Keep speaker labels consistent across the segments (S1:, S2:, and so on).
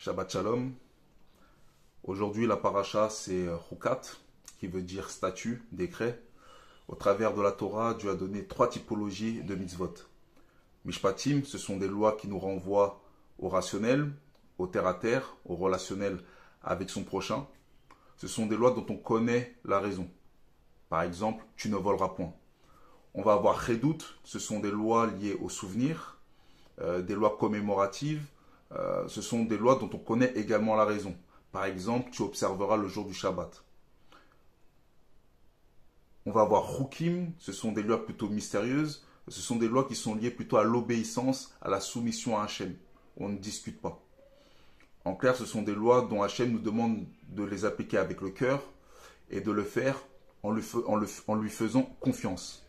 S1: Shabbat Shalom. Aujourd'hui, la paracha, c'est Chukat, qui veut dire statut, décret. Au travers de la Torah, Dieu a donné trois typologies de mitzvot. Mishpatim, ce sont des lois qui nous renvoient au rationnel, au terre-à-terre, au relationnel avec son prochain. Ce sont des lois dont on connaît la raison. Par exemple, tu ne voleras point. On va avoir Chedut, ce sont des lois liées au souvenir, des lois commémoratives. Ce sont des lois dont on connaît également la raison. Par exemple, tu observeras le jour du Shabbat. On va avoir Chukim, ce sont des lois plutôt mystérieuses. Ce sont des lois qui sont liées plutôt à l'obéissance, à la soumission à Hachem. On ne discute pas. En clair, ce sont des lois dont Hachem nous demande de les appliquer avec le cœur et de le faire en lui faisant confiance.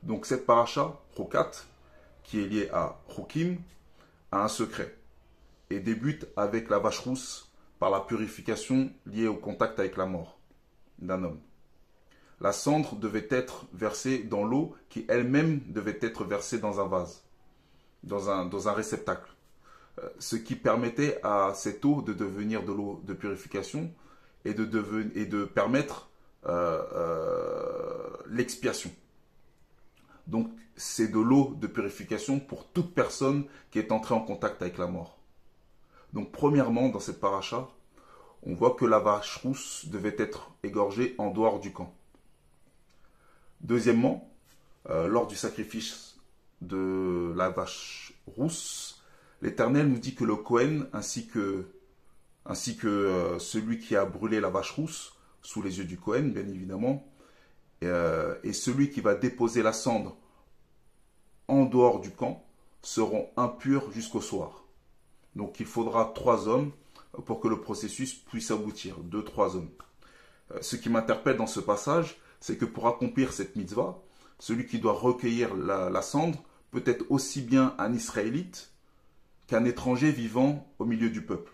S1: Donc cette paracha, Chukat, qui est liée à Chukim, a un secret et débute avec la vache rousse par la purification liée au contact avec la mort d'un homme. La cendre devait être versée dans l'eau qui elle-même devait être versée dans un vase, dans un réceptacle. Ce qui permettait à cette eau de devenir de l'eau de purification et de permettre l'expiation. Donc c'est de l'eau de purification pour toute personne qui est entrée en contact avec la mort. Donc premièrement, dans cette paracha, on voit que la vache rousse devait être égorgée en dehors du camp. Deuxièmement, lors du sacrifice de la vache rousse, l'Éternel nous dit que le Kohen ainsi que celui qui a brûlé la vache rousse, sous les yeux du Kohen bien évidemment, et celui qui va déposer la cendre en dehors du camp, seront impurs jusqu'au soir. Donc il faudra 3 hommes pour que le processus puisse aboutir. 2-3 hommes. Ce qui m'interpelle dans ce passage, c'est que pour accomplir cette mitzvah, celui qui doit recueillir la cendre peut être aussi bien un Israélite qu'un étranger vivant au milieu du peuple.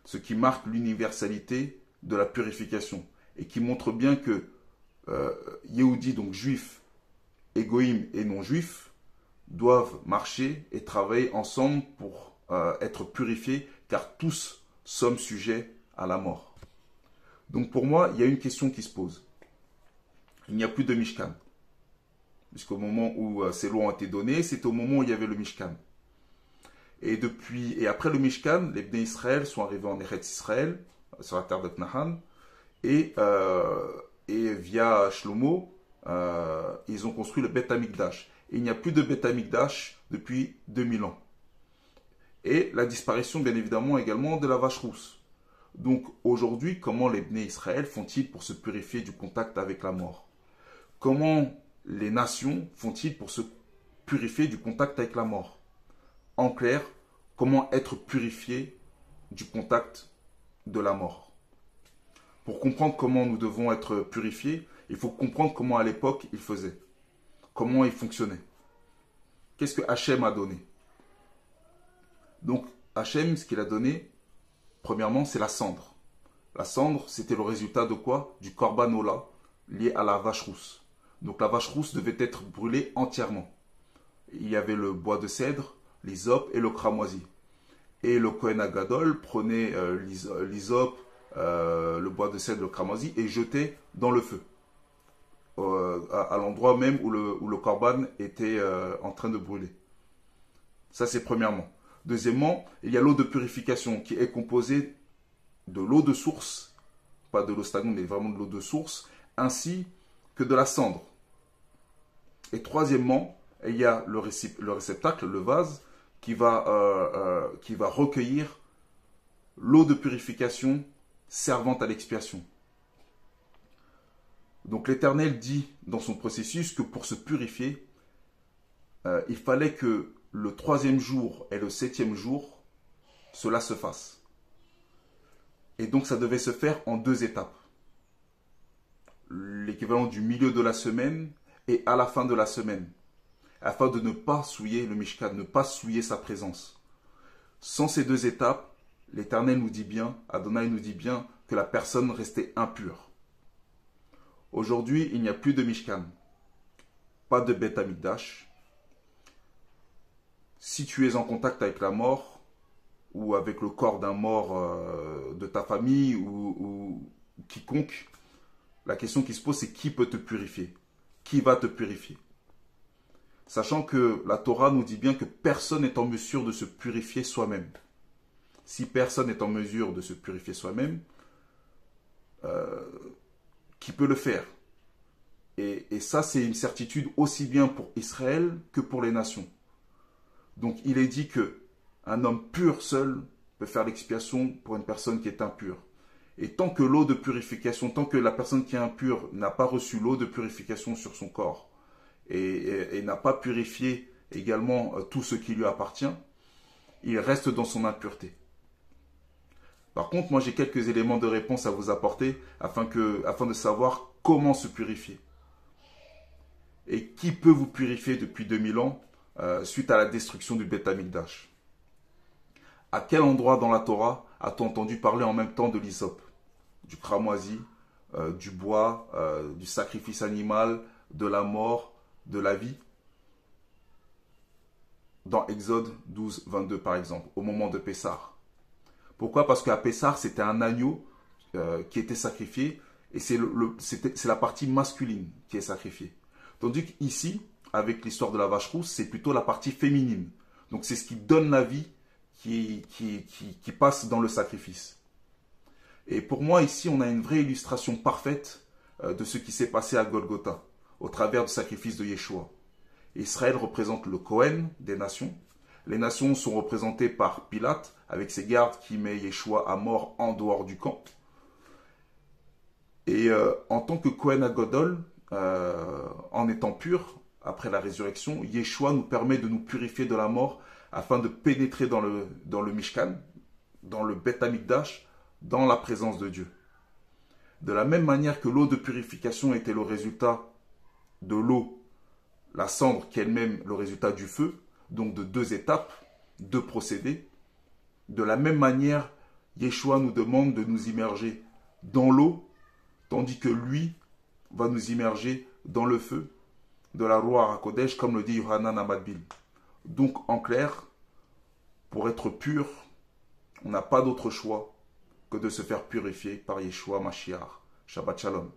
S1: Ce qui marque l'universalité de la purification et qui montre bien que Yehudi, donc juifs, et Goïm et non-juifs, doivent marcher et travailler ensemble pour être purifiés, car tous sommes sujets à la mort. Donc pour moi, il y a une question qui se pose. Il n'y a plus de Mishkan. Puisqu'au moment où ces lois ont été données, c'était au moment où il y avait le Mishkan. Et après le Mishkan, les Bnei Israël sont arrivés en Eretz Israël, sur la terre de Canaan, et via Shlomo, ils ont construit le Beth Amikdash. Et il n'y a plus de Beth Amikdash depuis 2000 ans. Et la disparition, bien évidemment, également de la vache rousse. Donc aujourd'hui, comment les Bnei Israël font-ils pour se purifier du contact avec la mort? Comment les nations font-ils pour se purifier du contact avec la mort? En clair, comment être purifié du contact de la mort? Pour comprendre comment nous devons être purifiés, il faut comprendre comment à l'époque ils faisaient. Comment ils fonctionnaient. Qu'est-ce que Hachem a donné? Donc Hachem, ce qu'il a donné, premièrement, c'est la cendre. La cendre, c'était le résultat de quoi? Du korban ola, lié à la vache rousse. Donc la vache rousse devait être brûlée entièrement. Il y avait le bois de cèdre, l'hysope et le cramoisi. Et le Kohen Agadol prenait l'hysope, le bois de cèdre, le cramoisi et jetait dans le feu. À l'endroit même où le korban était en train de brûler. Ça c'est premièrement. Deuxièmement, il y a l'eau de purification qui est composée de l'eau de source, pas de l'eau stagnante mais vraiment de l'eau de source, ainsi que de la cendre. Et troisièmement, il y a le réceptacle, le vase, qui va recueillir l'eau de purification servant à l'expiation. Donc l'Éternel dit dans son processus que pour se purifier, il fallait que le 3e jour et le 7e jour, cela se fasse. Et donc ça devait se faire en 2 étapes. L'équivalent du milieu de la semaine et à la fin de la semaine. Afin de ne pas souiller le Mishkan, ne pas souiller sa présence. Sans ces 2 étapes, l'Éternel nous dit bien, Adonai nous dit bien, que la personne restait impure. Aujourd'hui, il n'y a plus de Mishkan, pas de Beth Amikdash. Si tu es en contact avec la mort, ou avec le corps d'un mort de ta famille ou quiconque, la question qui se pose, c'est qui peut te purifier? Qui va te purifier? Sachant que la Torah nous dit bien que personne n'est en mesure de se purifier soi-même. Si personne n'est en mesure de se purifier soi-même, qui peut le faire? Et ça, c'est une certitude aussi bien pour Israël que pour les nations. Donc, il est dit que un homme pur seul peut faire l'expiation pour une personne qui est impure. Et tant que l'eau de purification, tant que la personne qui est impure n'a pas reçu l'eau de purification sur son corps et n'a pas purifié également tout ce qui lui appartient, il reste dans son impureté. Par contre, moi j'ai quelques éléments de réponse à vous apporter afin de savoir comment se purifier. Et qui peut vous purifier depuis 2000 ans suite à la destruction du Beth Amikdash? À quel endroit dans la Torah as-tu entendu parler en même temps de l'hysope, du cramoisi, du bois, du sacrifice animal, de la mort, de la vie? Dans Exode 12, 22 par exemple, au moment de Pessah. Pourquoi? Parce qu'à Pessah, c'était un agneau qui était sacrifié et c'est la partie masculine qui est sacrifiée. Tandis qu'ici, avec l'histoire de la vache rousse, c'est plutôt la partie féminine. Donc c'est ce qui donne la vie qui passe dans le sacrifice. Et pour moi, ici, on a une vraie illustration parfaite de ce qui s'est passé à Golgotha, au travers du sacrifice de Yeshua. Israël représente le Kohen des nations. Les nations sont représentées par Pilate, avec ses gardes qui met Yeshua à mort en dehors du camp. Et en tant que Kohen Agadol, en étant pur, après la résurrection, Yeshua nous permet de nous purifier de la mort afin de pénétrer dans le Mishkan, dans le Beth Amikdash, dans la présence de Dieu. De la même manière que l'eau de purification était le résultat de l'eau, la cendre qui est elle-même le résultat du feu, donc de deux étapes, deux procédés, de la même manière, Yeshua nous demande de nous immerger dans l'eau, tandis que lui va nous immerger dans le feu de la Ruach HaKodesh, comme le dit Yohanan Amadbil. Donc, en clair, pour être pur, on n'a pas d'autre choix que de se faire purifier par Yeshua Mashiach. Shabbat Shalom.